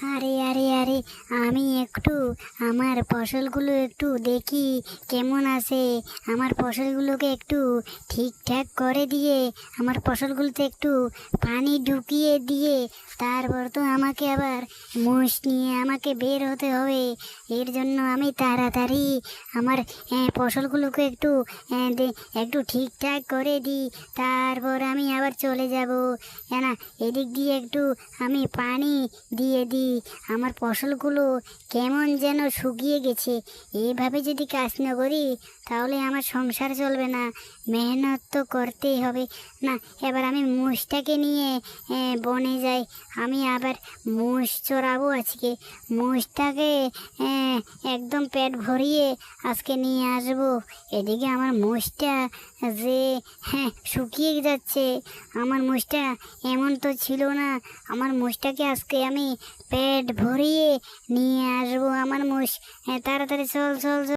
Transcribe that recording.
আরে আরে আরে, আমি একটু আমার ফসলগুলো একটু দেখি কেমন আছে। আমার ফসলগুলোকে একটু ঠিকঠাক করে দিয়ে আমার ফসলগুলোতে একটু পানি ঢুকিয়ে দিয়ে তারপর তো আমাকে আবার মোষ নিয়ে আমাকে বের হতে হবে। এর জন্য আমি তাড়াতাড়ি আমার ফসলগুলোকে একটু ঠিকঠাক করে দিই, তারপর আমি আবার চলে যাব। না, এদিক দিয়ে একটু আমি পানি দিয়ে দিই। আমার ফসলগুলো কেমন যেন শুকিয়ে গেছে। এইভাবে যদি কাজ না করি তাহলে আমার সংসার চলবে না, মেহনত তো করতেই হবে। না, এবার আমি মোষটাকে নিয়ে বনে যাই। আমি আবার মোষ চড়াবো আজকে। মোষটাকে একদম পেট ভরিয়ে আজকে নিয়ে আসবো। এদিকে আমার মোষটা যে শুকিয়ে যাচ্ছে। আমার মোষটা এমন তো ছিল না। আমার মোষটাকে আজকে আমি পেট ভরিয়ে নিয়ে আসবো। আমার মোষ, তাড়াতাড়ি চল চল চল।